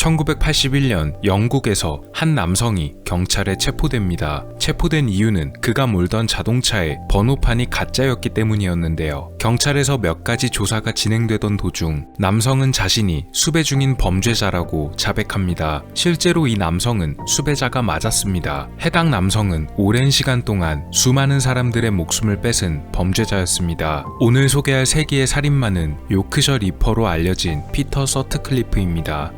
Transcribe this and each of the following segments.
1981년 영국에서 한 남성이 경찰에 체포됩니다. 체포된 이유는 그가 몰던 자동차의 번호판이 가짜였기 때문이었는데요. 경찰에서 몇 가지 조사가 진행되던 도중 남성은 자신이 수배 중인 범죄자라고 자백합니다. 실제로 이 남성은 수배자가 맞았습니다. 해당 남성은 오랜 시간 동안 수많은 사람들의 목숨을 뺏은 범죄자였습니다. 오늘 소개할 세기의 살인마는 요크셔 리퍼로 알려진 피터 서트클리프입니다.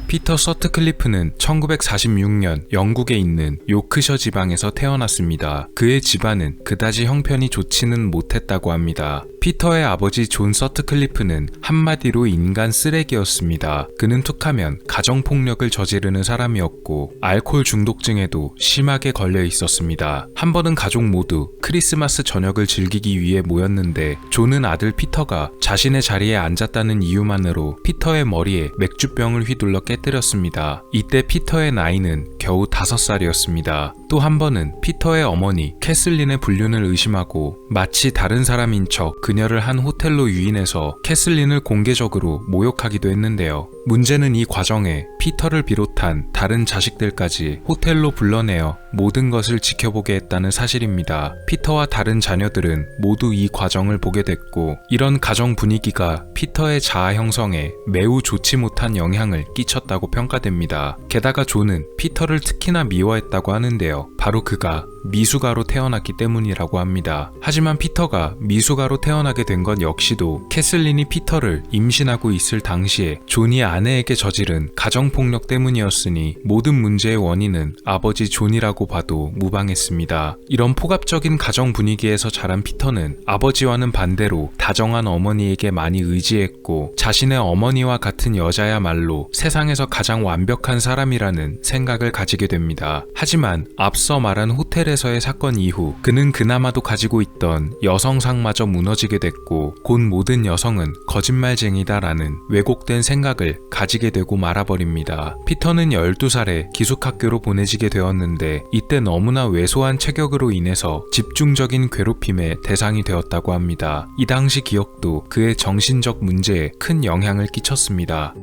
피터 서트클리프는 1946년 영국에 있는 요크셔 지방에서 태어났습니다. 그의 집안은 그다지 형편이 좋지는 못했다고 합니다. 피터의 아버지 존 서트클리프는 한마디로 인간 쓰레기였습니다. 그는 툭하면 가정폭력을 저지르는 사람이었고 알코올 중독증에도 심하게 걸려 있었습니다. 한 번은 가족 모두 크리스마스 저녁을 즐기기 위해 모였는데 존은 아들 피터가 자신의 자리에 앉았다는 이유만으로 피터의 머리에 맥주병을 휘둘러 깨뜨렸습니다. 이때 피터의 나이는 겨우 5살이었습니다. 또 한 번은 피터의 어머니 캐슬린의 불륜을 의심하고 마치 다른 사람인 척 그녀를 한 호텔로 유인해서 캐슬린을 공개적으로 모욕하기도 했는데요. 문제는 이 과정에 피터를 비롯한 다른 자식들까지 호텔로 불러내어 모든 것을 지켜보게 했다는 사실입니다. 피터와 다른 자녀들은 모두 이 과정을 보게 됐고 이런 가정 분위기가 피터의 자아 형성에 매우 좋지 못한 영향을 끼쳤다고 평가됩니다. 게다가 존은 피터를 특히나 미워했다고 하는데요. 바로 그가 미숙아로 태어났기 때문이라고 합니다. 하지만 피터가 미숙아로 태어나게 된 건 역시도 캐슬린이 피터를 임신하고 있을 당시에 존이 아내에게 저지른 가정폭력 때문이었으니 모든 문제의 원인은 아버지 존이라고 봐도 무방했습니다. 이런 폭압적인 가정 분위기에서 자란 피터는 아버지와는 반대로 다정한 어머니에게 많이 의지했고 자신의 어머니와 같은 여자야말로 세상에서 가장 완벽한 사람이라는 생각을 가지게 됩니다. 하지만 앞서 말한 호텔에서의 사건 이후 그는 그나마도 가지고 있던 여성상마저 무너지게 됐고 곧 모든 여성은 거짓말쟁이다라는 왜곡된 생각을 가지게 되고 말아버립니다. 피터는 12살에 기숙학교로 보내지게 되었는데 이때 너무나 왜소한 체격으로 인해서 집중적인 괴롭힘의 대상이 되었다고 합니다. 이 당시 기억도 그의 정신적 문제에 큰 영향을 끼쳤습니다.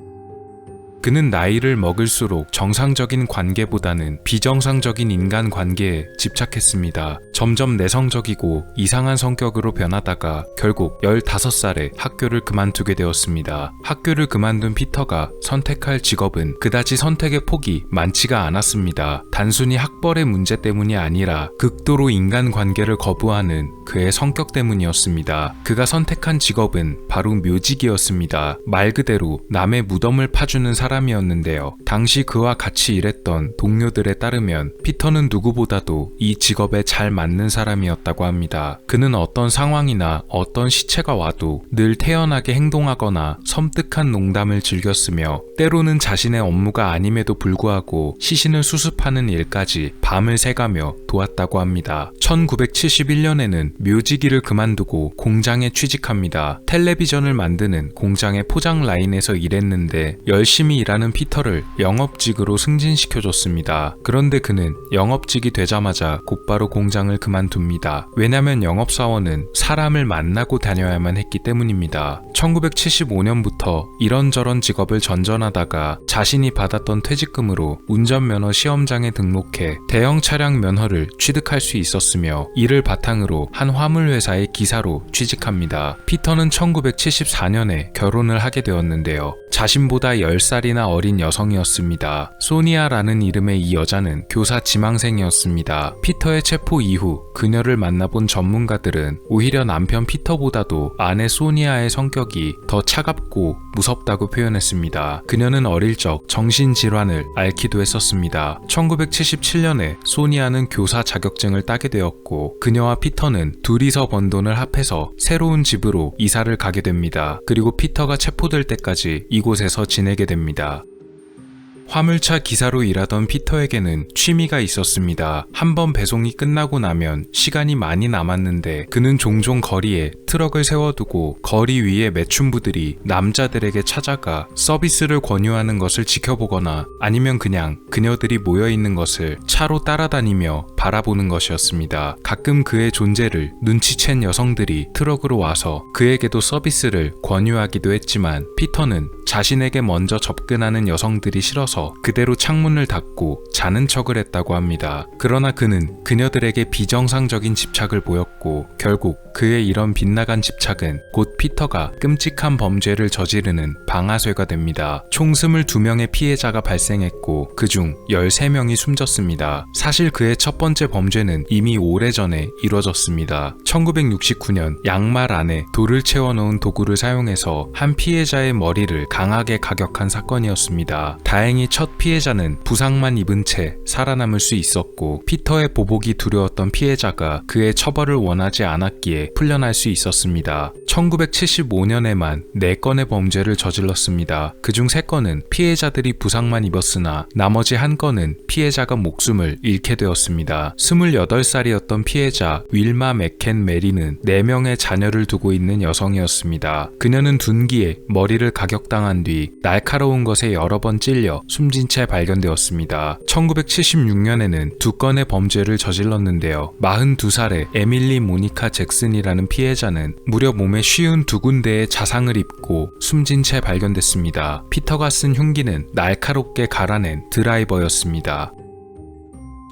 그는 나이를 먹을수록 정상적인 관계보다는 비정상적인 인간관계에 집착했습니다. 점점 내성적이고 이상한 성격으로 변하다가 결국 15살에 학교를 그만두게 되었습니다. 학교를 그만둔 피터가 선택할 직업은 그다지 선택의 폭이 많지가 않았습니다. 단순히 학벌의 문제 때문이 아니라 극도로 인간관계를 거부하는 그의 성격 때문이었습니다. 그가 선택한 직업은 바로 묘직이었습니다. 말 그대로 남의 무덤을 파주는 사람이었는데요. 당시 그와 같이 일했던 동료들에 따르면 피터는 누구보다도 이 직업에 잘 맞는 사람이었다고 합니다. 그는 어떤 상황이나 어떤 시체가 와도 늘 태연하게 행동하거나 섬뜩한 농담을 즐겼으며 때로는 자신의 업무가 아님에도 불구하고 시신을 수습하는 일까지 밤을 새가며 도왔다고 합니다. 1971년에는 묘지기를 그만두고 공장에 취직합니다. 텔레비전을 만드는 공장의 포장 라인에서 일했는데 열심히 일하는 피터를 영업직으로 승진시켜줬습니다. 그런데 그는 영업직이 되자마자 곧바로 공장을 그만둡니다. 왜냐면 영업사원은 사람을 만나고 다녀야만 했기 때문입니다. 1975년부터 이런저런 직업을 전전하다가 자신이 받았던 퇴직금으로 운전면허 시험장에 등록해 대형 차량 면허를 취득할 수 있었으며 이를 바탕으로 한 화물회사의 기사로 취직합니다. 피터는 1974년에 결혼을 하게 되었는데요. 자신보다 10살이나 어린 여성이었습니다. 소니아라는 이름의 이 여자는 교사 지망생이었습니다. 피터의 체포 이후 그녀를 만나본 전문가들은 오히려 남편 피터보다도 아내 소니아의 성격이 더 차갑고 무섭다고 표현했습니다. 그녀는 어릴 적 정신질환을 앓기도 했었습니다. 1977년에 소니아는 교사 자격증을 따게 되었고 그녀와 피터는 둘이서 번 돈을 합해서 새로운 집으로 이사를 가게 됩니다. 그리고 피터가 체포될 때까지 이곳에서 지내게 됩니다. 화물차 기사로 일하던 피터에게는 취미가 있었습니다. 한번 배송이 끝나고 나면 시간이 많이 남았는데 그는 종종 거리에 트럭을 세워두고 거리 위에 매춘부들이 남자들에게 찾아가 서비스를 권유하는 것을 지켜보거나 아니면 그냥 그녀들이 모여있는 것을 차로 따라다니며 바라보는 것이었습니다. 가끔 그의 존재를 눈치챈 여성들이 트럭으로 와서 그에게도 서비스를 권유하기도 했지만 피터는 자신에게 먼저 접근하는 여성들이 싫어서 그대로 창문을 닫고 자는 척을 했다고 합니다. 그러나 그는 그녀들에게 비정상적인 집착을 보였고 결국 그의 이런 빗나간 집착은 곧 피터가 끔찍한 범죄를 저지르는 방아쇠가 됩니다. 총 22명의 피해자가 발생했고 그중 13명이 숨졌습니다. 사실 그의 첫 번째 범죄는 이미 오래전에 이뤄졌습니다. 1969년 양말 안에 돌을 채워놓은 도구를 사용해서 한 피해자의 머리를 강하게 가격한 사건이었습니다. 다행히 첫 피해자는 부상만 입은 채 살아남을 수 있었고 피터의 보복이 두려웠던 피해자가 그의 처벌을 원하지 않았기에 풀려날 수 있었습니다. 1975년에만 4건의 범죄를 저질렀습니다. 그중 3건은 피해자들이 부상만 입었으나 나머지 1건은 피해자가 목숨을 잃게 되었습니다. 28살이었던 피해자 윌마 맥켄 메리는 4명의 자녀를 두고 있는 여성이었습니다. 그녀는 둔기에 머리를 가격당한 뒤 날카로운 것에 여러 번 찔려 숨진 채 발견되었습니다. 1976년에는 2건의 범죄를 저질렀는데요. 42살의 에밀리 모니카 잭슨이라는 피해자는 무려 몸에 52군데의 자상을 입고 숨진 채 발견됐습니다. 피터가 쓴 흉기는 날카롭게 갈아낸 드라이버였습니다.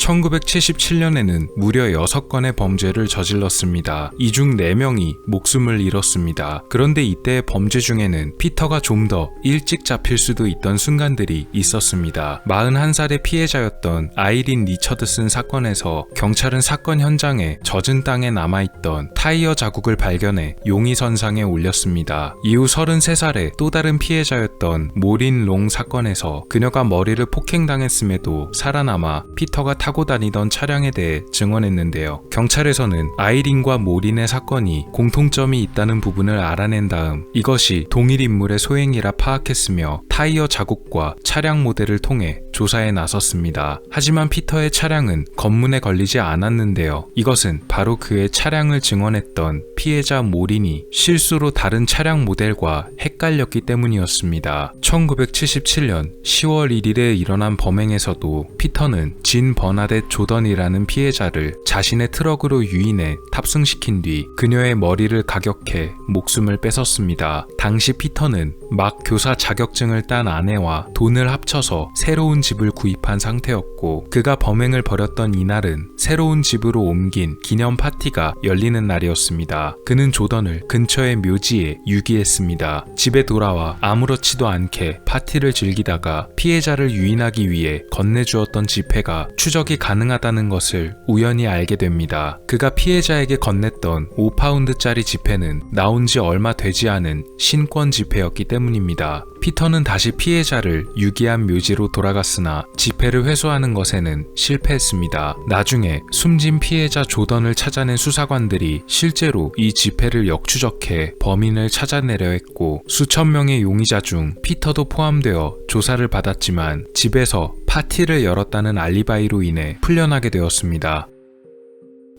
1977년에는 무려 6건의 범죄를 저질렀습니다. 이 중 4명이 목숨을 잃었습니다. 그런데 이때의 범죄 중에는 피터가 좀 더 일찍 잡힐 수도 있던 순간들이 있었습니다. 41살의 피해자였던 아이린 리처드슨 사건에서 경찰은 사건 현장에 젖은 땅에 남아있던 타이어 자국을 발견해 용의선상에 올렸습니다. 이후 33살의 또 다른 피해자였던 모린 롱 사건에서 그녀가 머리를 폭행당했음에도 살아남아 피터가 타고 다니던 차량에 대해 증언했는데요. 경찰에서는 아이린과 모린의 사건이 공통점이 있다는 부분을 알아낸 다음 이것이 동일 인물의 소행이라 파악했으며 타이어 자국과 차량 모델을 통해 조사에 나섰습니다. 하지만 피터의 차량은 검문에 걸리지 않았는데요. 이것은 바로 그의 차량을 증언했던 피해자 모린이 실수로 다른 차량 모델과 헷갈렸기 때문이었습니다. 1977년 10월 1일에 일어난 범행에서도 피터는 진 버나뎃 조던이라는 피해자를 자신의 트럭으로 유인해 탑승시킨 뒤 그녀의 머리를 가격해 목숨을 뺏었습니다. 당시 피터는 막 교사 자격증을 딴 아내와 돈을 합쳐서 새로운 집을 구입한 상태였고 그가 범행을 벌였던 이날은 새로운 집으로 옮긴 기념 파티가 열리는 날이었습니다. 그는 조던을 근처의 묘지에 유기했습니다. 집에 돌아와 아무렇지도 않게 파티를 즐기다가 피해자를 유인하기 위해 건네주었던 지폐가 추적이 가능하다는 것을 우연히 알게 됩니다. 그가 피해자에게 건넸던 5파운드짜리 지폐는 나온 지 얼마 되지 않은 신권 지폐였기 때문입니다. 피터는 다시 피해자를 유기한 묘지로 돌아갔으나 지폐를 회수하는 것에는 실패했습니다. 나중에 숨진 피해자 조던을 찾아낸 수사관들이 실제로 이 지폐를 역추적해 범인을 찾아내려 했고 수천 명의 용의자 중 피터도 포함되어 조사를 받았지만 집에서 파티를 열었다는 알리바이로 인해 풀려나게 되었습니다.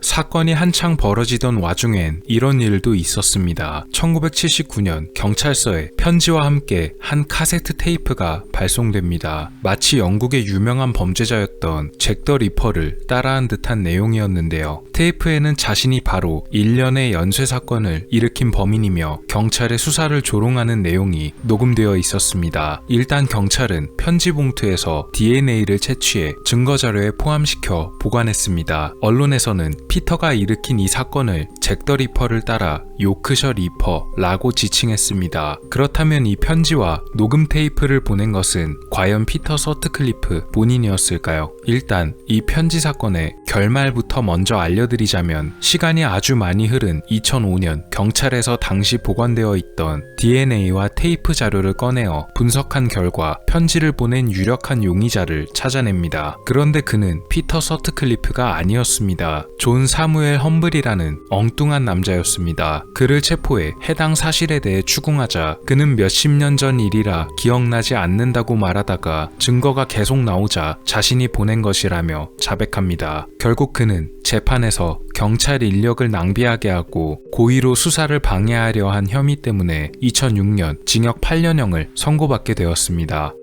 사건이 한창 벌어지던 와중엔 이런 일도 있었습니다. 1979년 경찰서에 편지와 함께 한 카세트 테이프가 발송됩니다. 마치 영국의 유명한 범죄자였던 잭 더 리퍼를 따라한 듯한 내용이었는데요. 테이프에는 자신이 바로 1년의 연쇄 사건을 일으킨 범인이며 경찰의 수사를 조롱하는 내용이 녹음되어 있었습니다. 일단 경찰은 편지 봉투에서 DNA를 채취해 증거자료에 포함시켜 보관했습니다. 언론에서는 피터가 일으킨 이 사건을 잭 더 리퍼를 따라 요크셔 리퍼라고 지칭했습니다. 그렇다면 이 편지와 녹음 테이프를 보낸 것은 과연 피터 서트클리프 본인이었을까요? 일단 이 편지 사건의 결말부터 먼저 알려드리자면 시간이 아주 많이 흐른 2005년 경찰에서 당시 보관되어 있던 DNA와 테이프 자료를 꺼내어 분석한 결과 편지를 보낸 유력한 용의자를 찾아냅니다. 그런데 그는 피터 서트클리프가 아니었습니다. 존 존 사무엘 험블이라는 엉뚱한 남자였습니다. 그를 체포해 해당 사실에 대해 추궁하자 그는 몇십 년 전 일이라 기억나지 않는다고 말하다가 증거가 계속 나오자 자신이 보낸 것이라며 자백합니다. 결국 그는 재판에서 경찰 인력을 낭비하게 하고 고의로 수사를 방해하려 한 혐의 때문에 2006년 징역 8년형을 선고받게 되었습니다.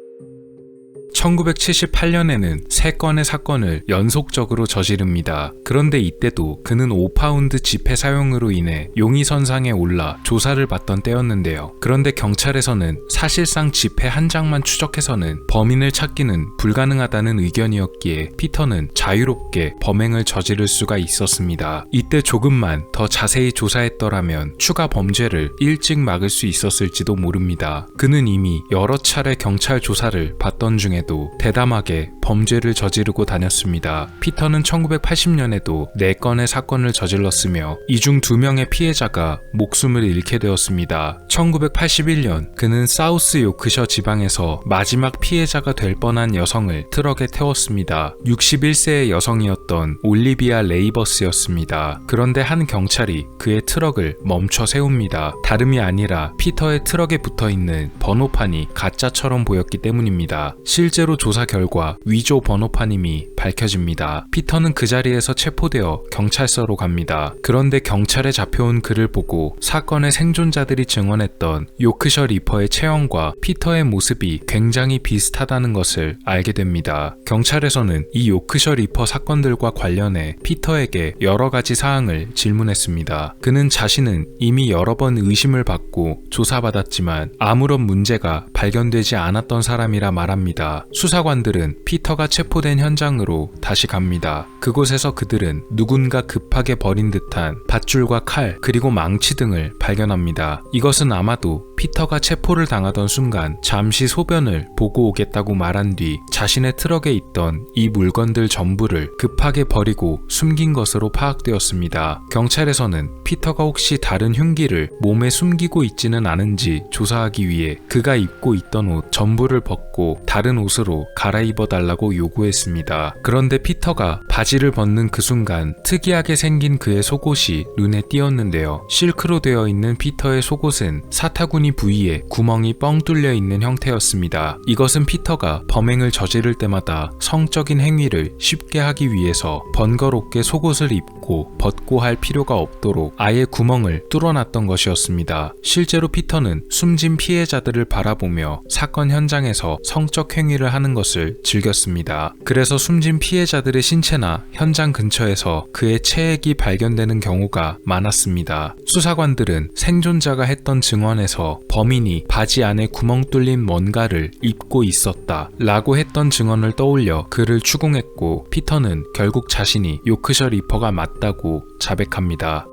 1978년에는 3건의 사건을 연속적으로 저지릅니다. 그런데 이때도 그는 5파운드 지폐 사용으로 인해 용의선상에 올라 조사를 받던 때였는데요. 그런데 경찰에서는 사실상 지폐 한 장만 추적해서는 범인을 찾기는 불가능하다는 의견이었기에 피터는 자유롭게 범행을 저지를 수가 있었습니다. 이때 조금만 더 자세히 조사했더라면 추가 범죄를 일찍 막을 수 있었을지도 모릅니다. 그는 이미 여러 차례 경찰 조사를 받던 중에도 대담하게 범죄를 저지르고 다녔습니다. 피터는 1980년에도 4건의 사건을 저질렀으며 이 중 2명의 피해자가 목숨을 잃게 되었습니다. 1981년 그는 사우스 요크셔 지방에서 마지막 피해자가 될 뻔한 여성을 트럭에 태웠습니다. 61세의 여성이었던 올리비아 레이버스였습니다. 그런데 한 경찰이 그의 트럭을 멈춰 세웁니다. 다름이 아니라 피터의 트럭에 붙어있는 번호판이 가짜처럼 보였기 때문입니다. 실제로 조사 결과 위조 번호판임이 밝혀집니다. 피터는 그 자리에서 체포되어 경찰서로 갑니다. 그런데 경찰에 잡혀온 그를 보고 사건의 생존자들이 증언했던 요크셔 리퍼의 체형과 피터의 모습이 굉장히 비슷하다는 것을 알게 됩니다. 경찰에서는 이 요크셔 리퍼 사건들과 관련해 피터에게 여러 가지 사항을 질문했습니다. 그는 자신은 이미 여러 번 의심을 받고 조사받았지만 아무런 문제가 발견되지 않았던 사람이라 말합니다. 수사관들은 피터가 체포된 현장으로 다시 갑니다. 그곳에서 그들은 누군가 급하게 버린 듯한 밧줄과 칼 그리고 망치 등을 발견합니다. 이것은 아마도 피터가 체포를 당하던 순간 잠시 소변을 보고 오겠다고 말한 뒤 자신의 트럭에 있던 이 물건들 전부를 급하게 버리고 숨긴 것으로 파악되었습니다. 경찰에서는 피터가 혹시 다른 흉기를 몸에 숨기고 있지는 않은지 조사하기 위해 그가 입고 있던 옷 전부를 벗고 다른 옷으로 갈아입어 달라고 요구했습니다. 그런데 피터가 바지를 벗는 그 순간 특이하게 생긴 그의 속옷이 눈에 띄었는데요. 실크로 되어 있는 피터의 속옷은 사타구니 부위에 구멍이 뻥 뚫려 있는 형태였습니다. 이것은 피터가 범행을 저지를 때마다 성적인 행위를 쉽게 하기 위해서 번거롭게 속옷을 입고 벗고 할 필요가 없도록 아예 구멍을 뚫어놨던 것이었습니다. 실제로 피터는 숨진 피해자들을 바라보며 사건 현장에서 성적 행위를 하는 것을 즐겼습니다. 그래서 숨진 피해자들의 신체나 현장 근처에서 그의 체액이 발견되는 경우가 많았습니다. 수사관들은 생존자가 했던 증언에서 범인이 바지 안에 구멍 뚫린 뭔가를 입고 있었다 라고 했던 증언을 떠올려 그를 추궁했고 피터는 결국 자신이 요크셔 리퍼가 맞다고 자백합니다.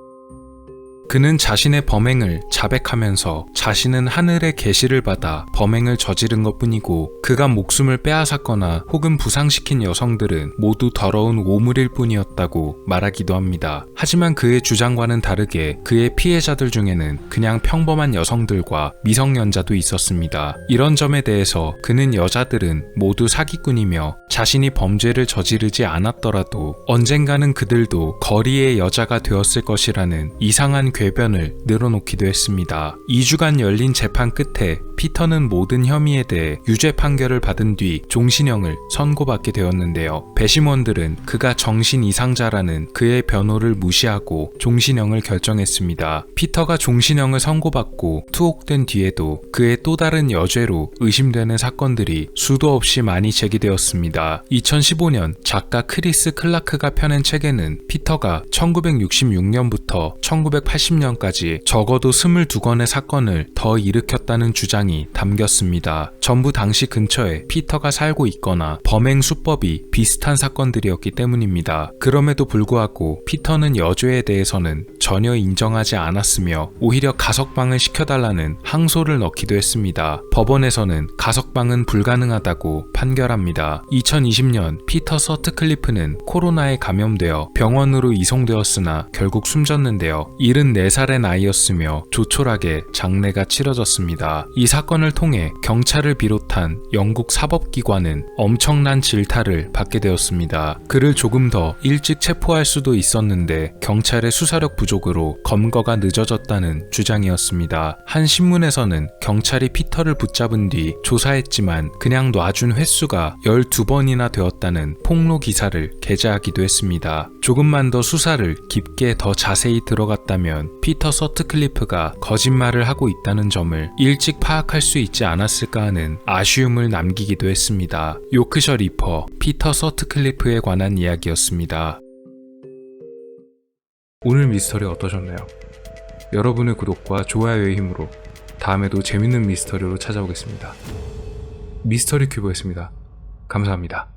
그는 자신의 범행을 자백하면서 자신은 하늘의 계시를 받아 범행을 저지른 것뿐이고 그가 목숨을 빼앗았거나 혹은 부상시킨 여성들은 모두 더러운 오물일 뿐이었다고 말하기도 합니다. 하지만 그의 주장과는 다르게 그의 피해자들 중에는 그냥 평범한 여성들과 미성년자도 있었습니다. 이런 점에 대해서 그는 여자들은 모두 사기꾼이며 자신이 범죄를 저지르지 않았더라도 언젠가는 그들도 거리의 여자가 되었을 것이라는 이상한 궤변을 늘어놓기도 했습니다. 2주간 열린 재판 끝에 피터는 모든 혐의에 대해 유죄 판결을 받은 뒤 종신형을 선고받게 되었는데요. 배심원들은 그가 정신 이상자라는 그의 변호를 무시하고 종신형을 결정했습니다. 피터가 종신형을 선고받고 투옥된 뒤에도 그의 또 다른 여죄로 의심되는 사건들이 수도 없이 많이 제기되었습니다. 2015년 작가 크리스 클라크가 펴낸 책에는 피터가 1966년부터 1980년까지 적어도 22건의 사건을 더 일으켰다는 주장이 담겼습니다. 전부 당시 근처에 피터가 살고 있거나 범행 수법이 비슷한 사건들이었기 때문입니다. 그럼에도 불구하고 피터는 여죄에 대해서는 전혀 인정하지 않았으며 오히려 가석방을 시켜달라는 항소를 넣기도 했습니다. 법원에서는 가석방은 불가능하다고 판결합니다. 2020년 피터 서트클리프는 코로나에 감염되어 병원으로 이송되었으나 결국 숨졌는데요. 74 14살의 나이였으며 조촐하게 장례가 치러졌습니다. 이 사건을 통해 경찰을 비롯한 영국 사법기관은 엄청난 질타를 받게 되었습니다. 그를 조금 더 일찍 체포할 수도 있었는데 경찰의 수사력 부족으로 검거가 늦어졌다는 주장이었습니다. 한 신문에서는 경찰이 피터를 붙잡은 뒤 조사했지만 그냥 놔준 횟수가 12번이나 되었다는 폭로 기사를 게재하기도 했습니다. 조금만 더 수사를 깊게 더 자세히 들어갔다면 피터 서트클리프가 거짓말을 하고 있다는 점을 일찍 파악할 수 있지 않았을까 하는 아쉬움을 남기기도 했습니다. 요크셔 리퍼 피터 서트클리프에 관한 이야기였습니다. 오늘 미스터리 어떠셨나요? 여러분의 구독과 좋아요의 힘으로 다음에도 재밌는 미스터리로 찾아오겠습니다. 미스터리 큐브였습니다. 감사합니다.